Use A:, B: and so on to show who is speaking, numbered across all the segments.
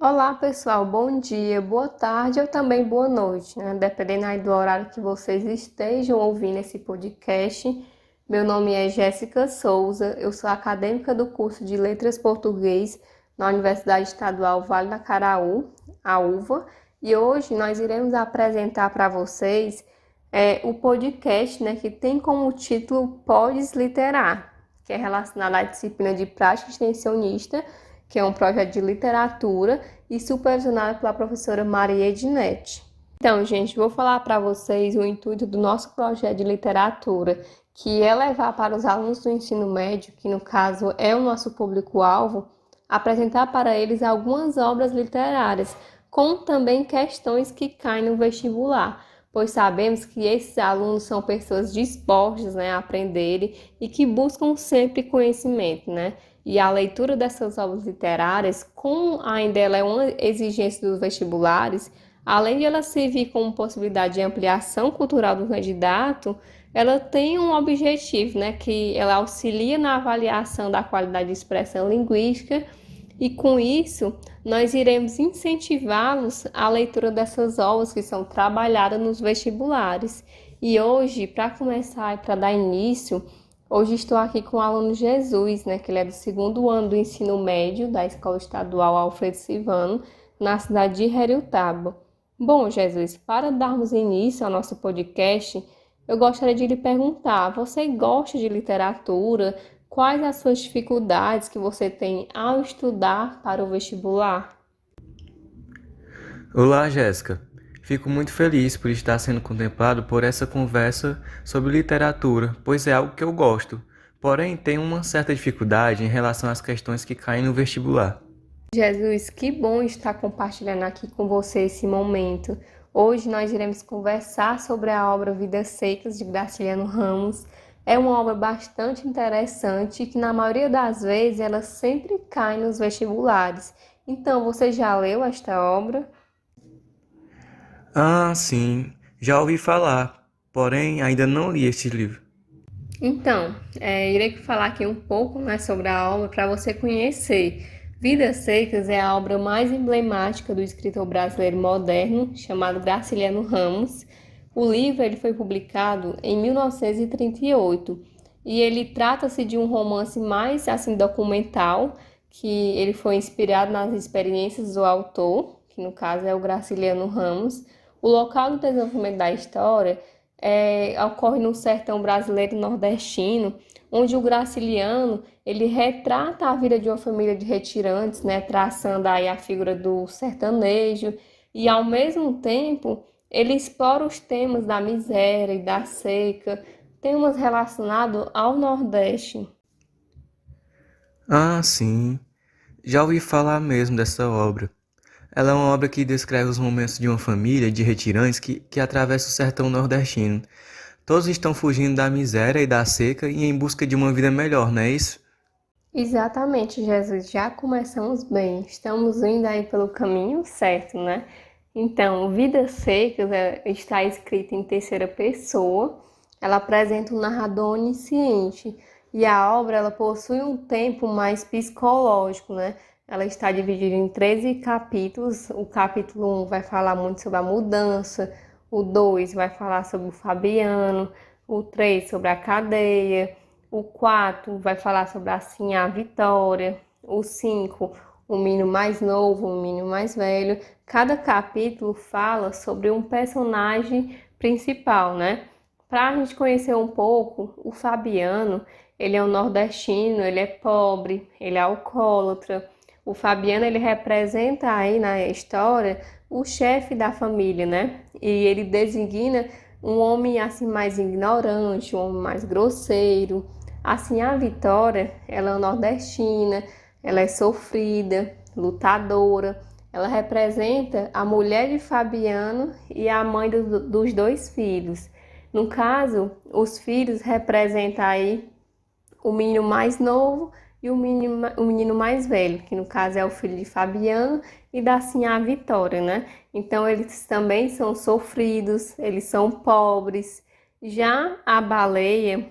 A: Olá, pessoal. Bom dia, boa tarde ou também boa noite, né? Dependendo aí do horário que vocês estejam ouvindo esse podcast. Meu nome é Jéssica Souza, eu sou acadêmica do curso de Letras Português na Universidade Estadual Vale do Acaraú, a UVA, e hoje nós iremos apresentar para vocês o podcast, né, que tem como título Podes Literar, que é relacionado à disciplina de prática extensionista, que é um projeto de literatura e supervisionado pela professora Maria Ednete. Então, gente, vou falar para vocês o intuito do nosso projeto de literatura, que é levar para os alunos do ensino médio, que no caso é o nosso público-alvo, apresentar para eles algumas obras literárias, com também questões que caem no vestibular, pois sabemos que esses alunos são pessoas dispostas, né, a aprenderem e que buscam sempre conhecimento, né? E a leitura dessas obras literárias, como ainda ela é uma exigência dos vestibulares, além de ela servir como possibilidade de ampliação cultural do candidato, ela tem um objetivo, né, que ela auxilia na avaliação da qualidade de expressão linguística e, com isso, nós iremos incentivá-los à leitura dessas obras que são trabalhadas nos vestibulares. E hoje, para começar e para dar início, hoje estou aqui com o aluno Jesus, né, que ele é do segundo ano do ensino médio da Escola Estadual Alfredo Silvano, na cidade de Heriotaba. Bom, Jesus, para darmos início ao nosso podcast, eu gostaria de lhe perguntar, você gosta de literatura? Quais as suas dificuldades que você tem ao estudar para o vestibular?
B: Olá, Jéssica. Fico muito feliz por estar sendo contemplado por essa conversa sobre literatura, pois é algo que eu gosto. Porém, tenho uma certa dificuldade em relação às questões que caem no vestibular.
A: Jesus, que bom estar compartilhando aqui com você esse momento. Hoje nós iremos conversar sobre a obra Vidas Secas de Graciliano Ramos. É uma obra bastante interessante que na maioria das vezes ela sempre cai nos vestibulares. Então, você já leu esta obra?
B: Ah, sim, já ouvi falar, porém ainda não li este livro.
A: Então, irei falar aqui um pouco mais sobre a obra para você conhecer. Vidas Secas é a obra mais emblemática do escritor brasileiro moderno, chamado Graciliano Ramos. O livro ele foi publicado em 1938 e ele trata-se de um romance mais assim documental, que ele foi inspirado nas experiências do autor, que no caso é o Graciliano Ramos. O local do desenvolvimento da história ocorre no sertão brasileiro nordestino, onde o Graciliano ele retrata a vida de uma família de retirantes, né, traçando aí a figura do sertanejo e ao mesmo tempo ele explora os temas da miséria e da seca, temas relacionados ao Nordeste.
B: Ah, sim, já ouvi falar mesmo dessa obra. Ela é uma obra que descreve os momentos de uma família de retirantes que atravessa o sertão nordestino. Todos estão fugindo da miséria e da seca e em busca de uma vida melhor, não é isso?
A: Exatamente, Jesus, já começamos bem, estamos indo aí pelo caminho certo, né? Então, Vidas Secas está escrita em terceira pessoa, ela apresenta um narrador onisciente e a obra ela possui um tempo mais psicológico, né? Ela está dividida em 13 capítulos, o capítulo 1 vai falar muito sobre a mudança, o 2 vai falar sobre o Fabiano, o 3 sobre a cadeia, o 4 vai falar sobre assim a Vitória, o 5 o menino mais novo, o menino mais velho. Cada capítulo fala sobre um personagem principal, né? Para a gente conhecer um pouco, o Fabiano, ele é um nordestino, ele é pobre, ele é alcoólatra. O Fabiano, ele representa aí na história o chefe da família, né? E ele designa um homem assim mais ignorante, um homem mais grosseiro. Assim, a Vitória, ela é nordestina, ela é sofrida, lutadora. Ela representa a mulher de Fabiano e a mãe dos dois filhos. No caso, os filhos representam aí o menino mais novo e o menino mais velho, que no caso é o filho de Fabiano e da Sinhá Vitória, né? Então eles também são sofridos, eles são pobres. Já a baleia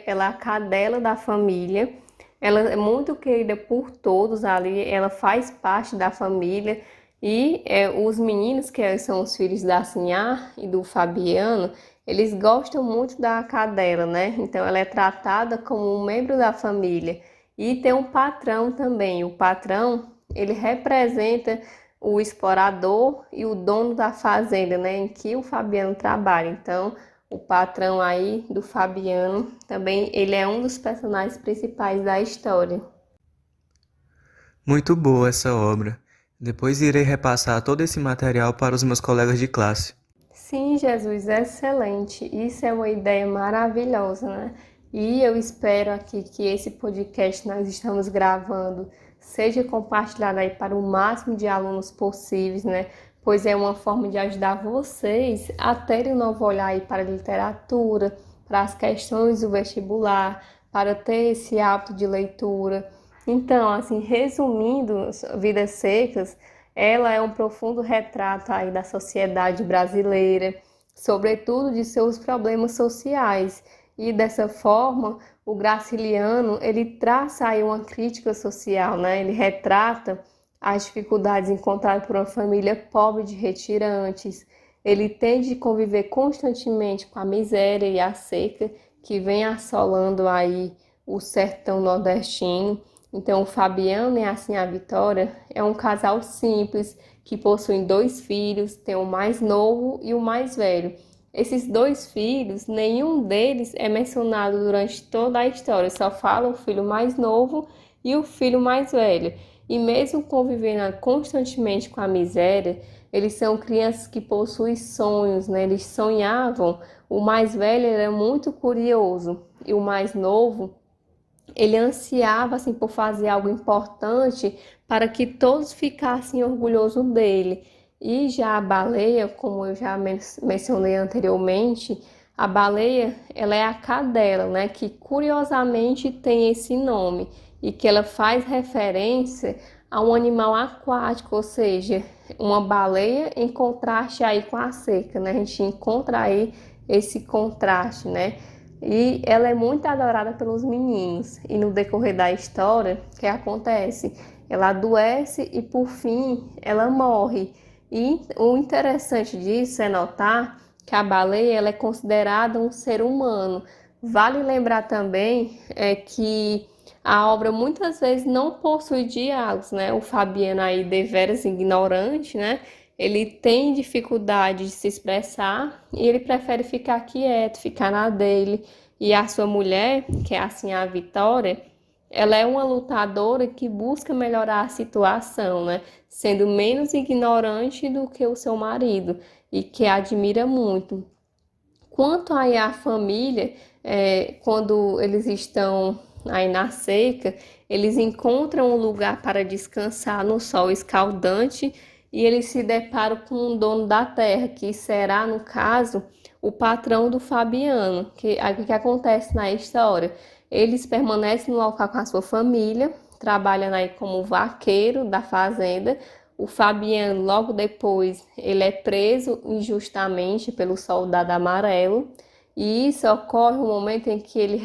A: ela é a cadela da família Ela é muito querida por todos ali, ela faz parte da família e os meninos, que são os filhos da Sinhá e do Fabiano, eles gostam muito da cadela, né? Então ela é tratada como um membro da família. E tem um patrão também. O patrão, ele representa o explorador e o dono da fazenda, né, em que o Fabiano trabalha. Então, o patrão aí do Fabiano também, ele é um dos personagens principais da história.
B: Muito boa essa obra. Depois irei repassar todo esse material para os meus colegas de classe.
A: Sim, Jesus, excelente. Isso é uma ideia maravilhosa, né? E eu espero aqui que esse podcast que nós estamos gravando seja compartilhado aí para o máximo de alunos possíveis, né? Pois é uma forma de ajudar vocês a terem um novo olhar aí para a literatura, para as questões do vestibular, para ter esse hábito de leitura. Então, assim, resumindo, Vidas Secas, ela é um profundo retrato aí da sociedade brasileira, sobretudo de seus problemas sociais. E dessa forma, o Graciliano, ele traça aí uma crítica social, né? Ele retrata as dificuldades encontradas por uma família pobre de retirantes. Ele tem de conviver constantemente com a miséria e a seca que vem assolando aí o sertão nordestino. Então, o Fabiano e assim a Vitória é um casal simples que possuem 2 filhos, tem o mais novo e o mais velho. Esses 2 filhos, nenhum deles é mencionado durante toda a história, só fala o filho mais novo e o filho mais velho. E mesmo convivendo constantemente com a miséria, eles são crianças que possuem sonhos, né? Eles sonhavam. O mais velho era muito curioso e o mais novo ele ansiava assim por fazer algo importante para que todos ficassem orgulhosos dele. E já a baleia, como eu já mencionei anteriormente, a baleia, ela é a cadela, né, que curiosamente tem esse nome e que ela faz referência a um animal aquático, ou seja, uma baleia em contraste aí com a seca, né? A gente encontra aí esse contraste, né? E ela é muito adorada pelos meninos. E no decorrer da história, o que acontece? Ela adoece e por fim ela morre. E o interessante disso é notar que a baleia ela é considerada um ser humano. Vale lembrar também que a obra muitas vezes não possui diálogos, né? O Fabiano aí deveras ignorante, né? Ele tem dificuldade de se expressar e ele prefere ficar quieto, ficar na dele. E a sua mulher, que é assim a Vitória, ela é uma lutadora que busca melhorar a situação, né? Sendo menos ignorante do que o seu marido e que admira muito. Quanto aí à família, quando eles estão aí na seca, eles encontram um lugar para descansar no sol escaldante e eles se deparam com um dono da terra, que será, no caso, o patrão do Fabiano. O que acontece na história? Eles permanecem no local com a sua família, trabalhando aí como vaqueiro da fazenda. O Fabiano, logo depois, ele é preso injustamente pelo soldado amarelo. E isso ocorre no momento em que ele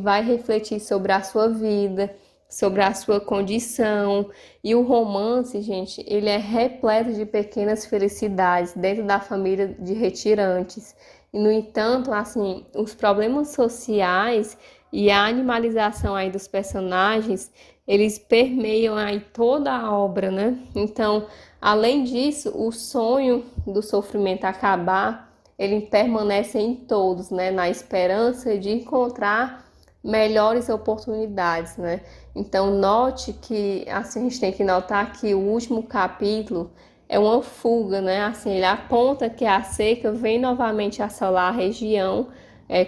A: vai refletir sobre a sua vida, sobre a sua condição. E o romance, gente, ele é repleto de pequenas felicidades dentro da família de retirantes. E, no entanto, assim, os problemas sociais e a animalização aí dos personagens, eles permeiam aí toda a obra, né? Então, além disso, o sonho do sofrimento acabar, ele permanece em todos, né? Na esperança de encontrar melhores oportunidades, né? Então, note que, assim, a gente tem que notar que o último capítulo é uma fuga, né? Assim, ele aponta que a seca vem novamente assolar a região,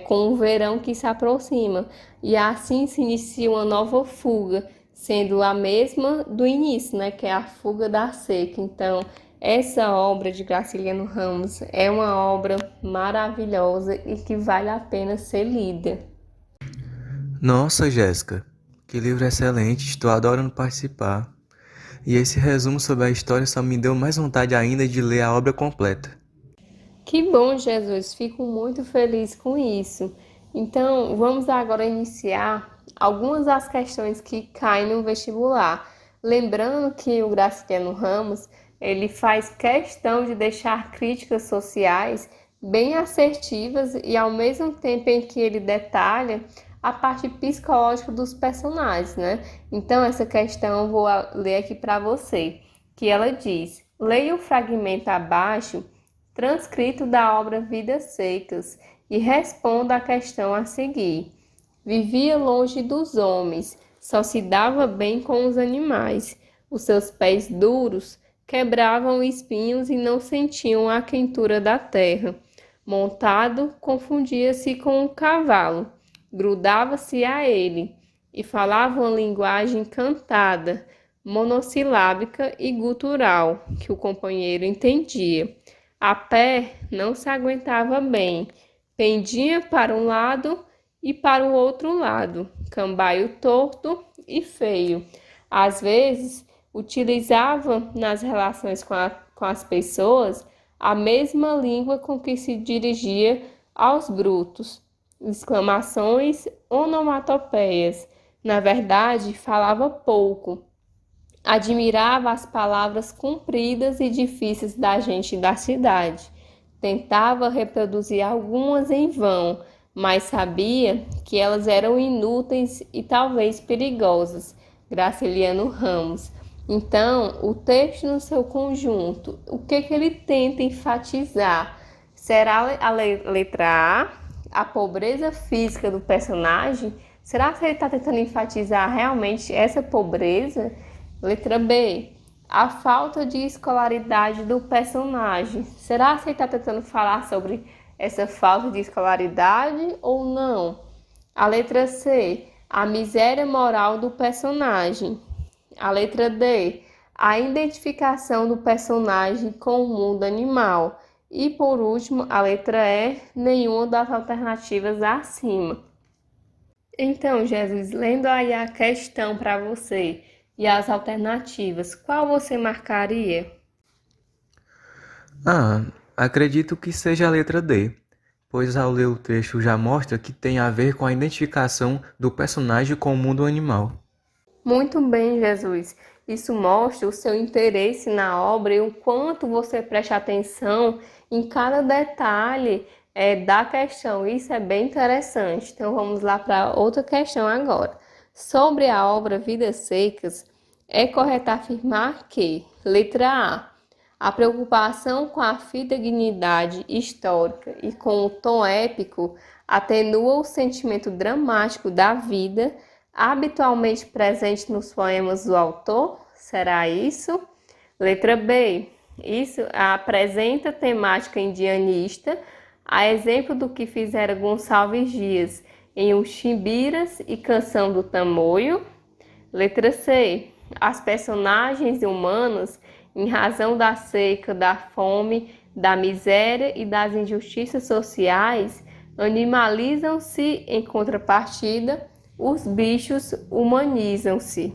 A: com o verão que se aproxima. E assim se inicia uma nova fuga, sendo a mesma do início, né? Que é a fuga da seca. Então, essa obra de Graciliano Ramos é uma obra maravilhosa e que vale a pena ser lida.
B: Nossa, Jéssica, que livro excelente, estou adorando participar. E esse resumo sobre a história só me deu mais vontade ainda de ler a obra completa.
A: Que bom, Jesus, fico muito feliz com isso. Então, vamos agora iniciar algumas das questões que caem no vestibular. Lembrando que o Graciliano Ramos, ele faz questão de deixar críticas sociais bem assertivas e ao mesmo tempo em que ele detalha a parte psicológica dos personagens, né? Então essa questão eu vou ler aqui para você, que ela diz: leia o fragmento abaixo, transcrito da obra Vidas Secas, e responda a questão a seguir. Vivia longe dos homens, só se dava bem com os animais. Os seus pés duros quebravam espinhos e não sentiam a quentura da terra. Montado, confundia-se com um cavalo, grudava-se a ele e falava uma linguagem cantada, monossilábica e gutural, que o companheiro entendia. A pé não se aguentava bem, pendia para um lado e para o outro lado, cambaio torto e feio. Às vezes, utilizava nas relações com as pessoas a mesma língua com que se dirigia aos brutos, exclamações, onomatopeias. Na verdade, falava pouco. Admirava as palavras compridas e difíceis da gente da cidade. Tentava reproduzir algumas em vão, mas sabia que elas eram inúteis e talvez perigosas. Graciliano Ramos. Então, o texto no seu conjunto, o que ele tenta enfatizar? Será a letra a pobreza física do personagem? Será que ele está tentando enfatizar realmente essa pobreza? Letra B, a falta de escolaridade do personagem. Será que ele está tentando falar sobre essa falta de escolaridade ou não? A letra C, a miséria moral do personagem. A letra D, a identificação do personagem com o mundo animal. E por último, a letra E, nenhuma das alternativas acima. Então, Jesus, lendo aí a questão para você e as alternativas, qual você marcaria?
B: Acredito que seja a letra D, pois ao ler o texto já mostra que tem a ver com a identificação do personagem com o mundo animal.
A: Muito bem, Jesus. Isso mostra o seu interesse na obra e o quanto você presta atenção em cada detalhe da questão. Isso é bem interessante. Então vamos lá para outra questão agora. Sobre a obra Vidas Secas, é correto afirmar que, letra A preocupação com a fidedignidade histórica e com o tom épico atenua o sentimento dramático da vida habitualmente presente nos poemas do autor? Será isso? Letra B. Isso apresenta temática indianista, a exemplo do que fizera Gonçalves Dias em Os Chimbiras e Canção do Tamoio. Letra C. As personagens humanas, em razão da seca, da fome, da miséria e das injustiças sociais, animalizam-se. Em contrapartida, os bichos humanizam-se.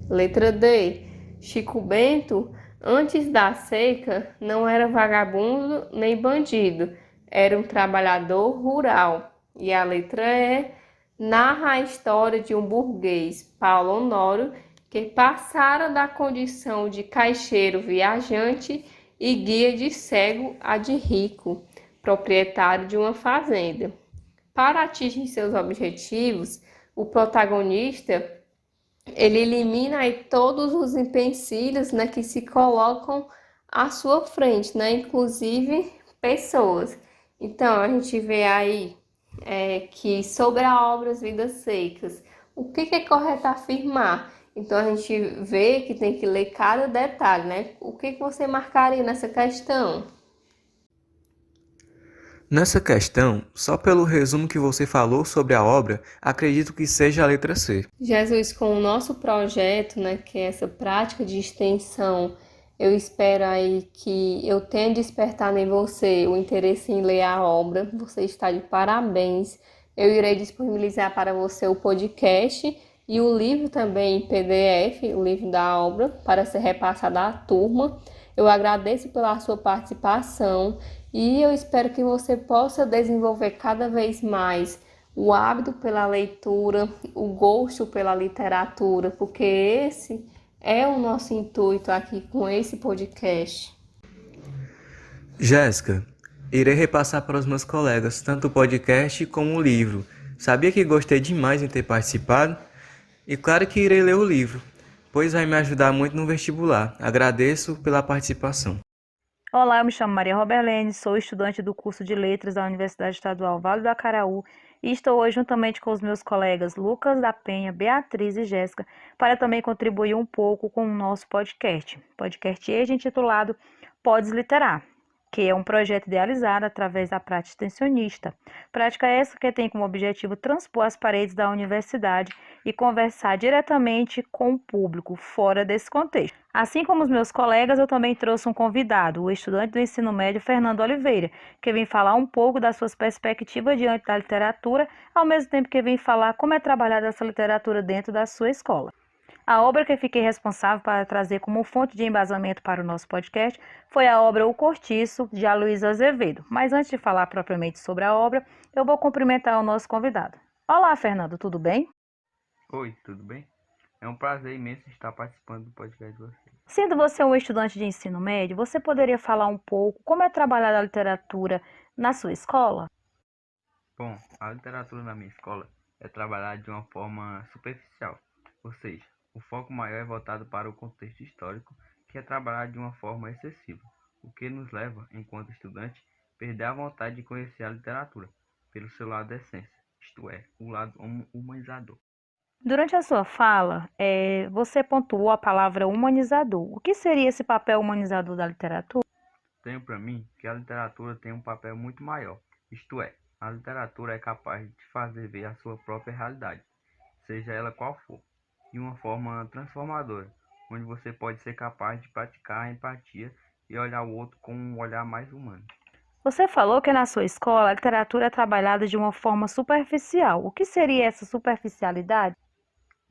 A: Letra D. Chico Bento, antes da seca, não era vagabundo nem bandido, era um trabalhador rural. E a letra E narra a história de um burguês, Paulo Honório, que passara da condição de caixeiro viajante e guia de cego a de rico, proprietário de uma fazenda. Para atingir seus objetivos, o protagonista ele elimina aí todos os empecilhos, né, que se colocam à sua frente, né, inclusive pessoas. Então a gente vê aí que sobre a obra Vidas Secas, o que é correto afirmar? Então a gente vê que tem que ler cada detalhe, né? O que você marcaria nessa questão?
B: Nessa questão, só pelo resumo que você falou sobre a obra, acredito que seja a letra C.
A: Jesus, com o nosso projeto, né, que é essa prática de extensão, eu espero aí que eu tenha despertado em você o interesse em ler a obra. Você está de parabéns. Eu irei disponibilizar para você o podcast e o livro também em PDF, o livro da obra, para ser repassado à turma. Eu agradeço pela sua participação e eu espero que você possa desenvolver cada vez mais o hábito pela leitura, o gosto pela literatura, porque esse é o nosso intuito aqui com esse podcast.
B: Jéssica, irei repassar para os meus colegas tanto o podcast como o livro. Sabia que gostei demais em ter participado? E claro que irei ler o livro, pois vai me ajudar muito no vestibular. Agradeço pela participação.
C: Olá, eu me chamo Maria Roberlene, sou estudante do curso de Letras da Universidade Estadual Vale do Acaraú e estou hoje juntamente com os meus colegas Lucas da Penha, Beatriz e Jéssica para também contribuir um pouco com o nosso podcast. Podcast este intitulado Podes Literar, que é um projeto idealizado através da prática extensionista. Prática essa que tem como objetivo transpor as paredes da universidade e conversar diretamente com o público fora desse contexto. Assim como os meus colegas, eu também trouxe um convidado, o estudante do ensino médio Fernando Oliveira, que vem falar um pouco das suas perspectivas diante da literatura, ao mesmo tempo que vem falar como é trabalhada essa literatura dentro da sua escola. A obra que fiquei responsável para trazer como fonte de embasamento para o nosso podcast foi a obra O Cortiço, de Aloysio Azevedo. Mas antes de falar propriamente sobre a obra, eu vou cumprimentar o nosso convidado. Olá, Fernando, tudo bem?
D: Oi, tudo bem? É um prazer imenso estar participando do podcast de vocês.
C: Sendo você um estudante de ensino médio, você poderia falar um pouco como é trabalhada a literatura na sua escola?
D: Bom, a literatura na minha escola é trabalhada de uma forma superficial, ou seja, o foco maior é voltado para o contexto histórico, que é trabalhado de uma forma excessiva, o que nos leva, enquanto estudante, a perder a vontade de conhecer a literatura, pelo seu lado da essência, isto é, o lado humanizador.
C: Durante a sua fala, você pontuou a palavra humanizador. O que seria esse papel humanizador da literatura?
D: Tenho para mim que a literatura tem um papel muito maior, isto é, a literatura é capaz de fazer ver a sua própria realidade, seja ela qual for, de uma forma transformadora, onde você pode ser capaz de praticar a empatia e olhar o outro com um olhar mais humano.
C: Você falou que na sua escola a literatura é trabalhada de uma forma superficial. O que seria essa superficialidade?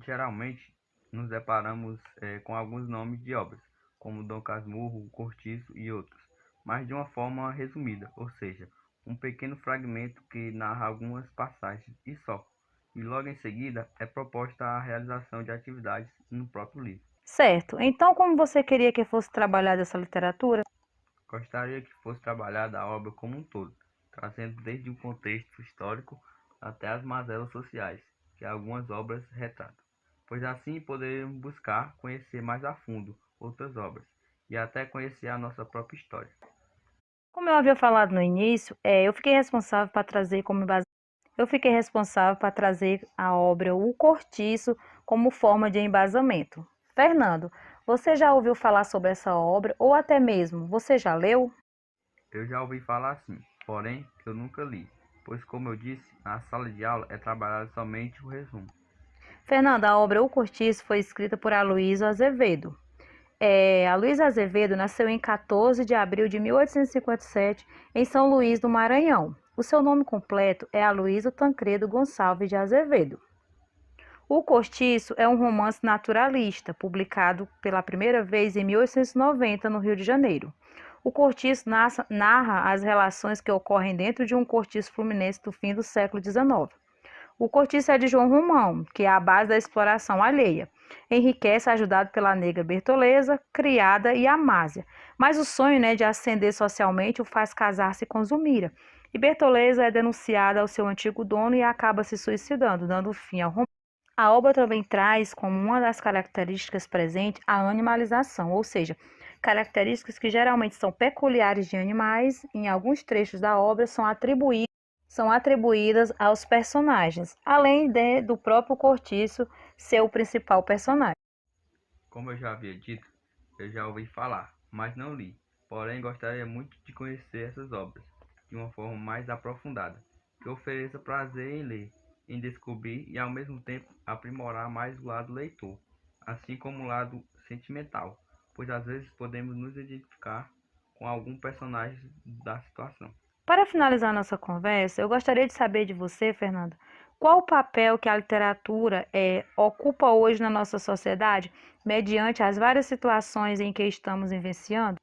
D: Geralmente, nos deparamos com alguns nomes de obras, como Dom Casmurro, Cortiço e outros, mas de uma forma resumida, ou seja, um pequeno fragmento que narra algumas passagens e só, e logo em seguida é proposta a realização de atividades no próprio livro.
C: Certo. Então, como você queria que fosse trabalhada essa literatura?
D: Gostaria que fosse trabalhada a obra como um todo, trazendo desde o contexto histórico até as mazelas sociais, que algumas obras retratam, pois assim poderíamos buscar conhecer mais a fundo outras obras e até conhecer a nossa própria história.
C: Como eu havia falado no início, eu fiquei responsável para trazer a obra O Cortiço como forma de embasamento. Fernando, você já ouviu falar sobre essa obra ou até mesmo você já leu?
D: Eu já ouvi falar assim, porém eu nunca li, pois como eu disse, na sala de aula é trabalhado somente o resumo.
C: Fernando, a obra O Cortiço foi escrita por Aloysio Azevedo. Aloysio Azevedo nasceu em 14 de abril de 1857 em São Luís do Maranhão. O seu nome completo é Aloysio Tancredo Gonçalves de Azevedo. O Cortiço é um romance naturalista, publicado pela primeira vez em 1890 no Rio de Janeiro. O Cortiço narra as relações que ocorrem dentro de um cortiço fluminense do fim do século XIX. O cortiço é de João Romão, que é a base da exploração alheia. Enriquece ajudado pela nega Bertoleza, criada e Amásia. Mas o sonho de ascender socialmente o faz casar-se com Zulmira. E Bertoleza é denunciada ao seu antigo dono e acaba se suicidando, dando fim ao romance. A obra também traz como uma das características presentes a animalização, ou seja, características que geralmente são peculiares de animais, em alguns trechos da obra são atribuídas aos personagens, além do próprio Cortiço ser o principal personagem.
D: Como eu já havia dito, eu já ouvi falar, mas não li, porém gostaria muito de conhecer essas obras de uma forma mais aprofundada, que ofereça prazer em ler, em descobrir e ao mesmo tempo aprimorar mais o lado leitor, assim como o lado sentimental, pois às vezes podemos nos identificar com algum personagem da situação.
C: Para finalizar nossa conversa, eu gostaria de saber de você, Fernando, qual o papel que a literatura ocupa hoje na nossa sociedade, mediante as várias situações em que estamos vivenciando?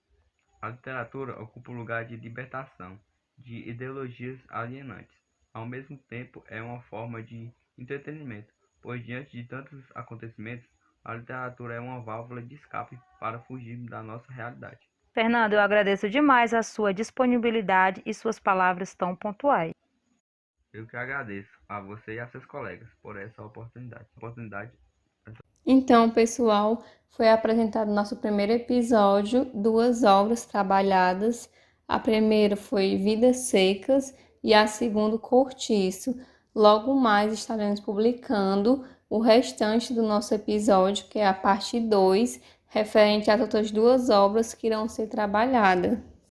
D: A literatura ocupa o lugar de libertação de ideologias alienantes, Ao mesmo tempo, é uma forma de entretenimento, pois diante de tantos acontecimentos, a literatura é uma válvula de escape para fugir da nossa realidade.
C: Fernando, eu agradeço demais a sua disponibilidade e suas palavras tão pontuais.
D: Eu que agradeço a você e a seus colegas por essa oportunidade.
A: Então, pessoal, foi apresentado nosso primeiro episódio, duas obras trabalhadas. A primeira foi Vidas Secas e a segunda, Cortiço. Logo mais estaremos publicando o restante do nosso episódio, que é a parte 2, referente às outras duas obras que irão ser trabalhadas.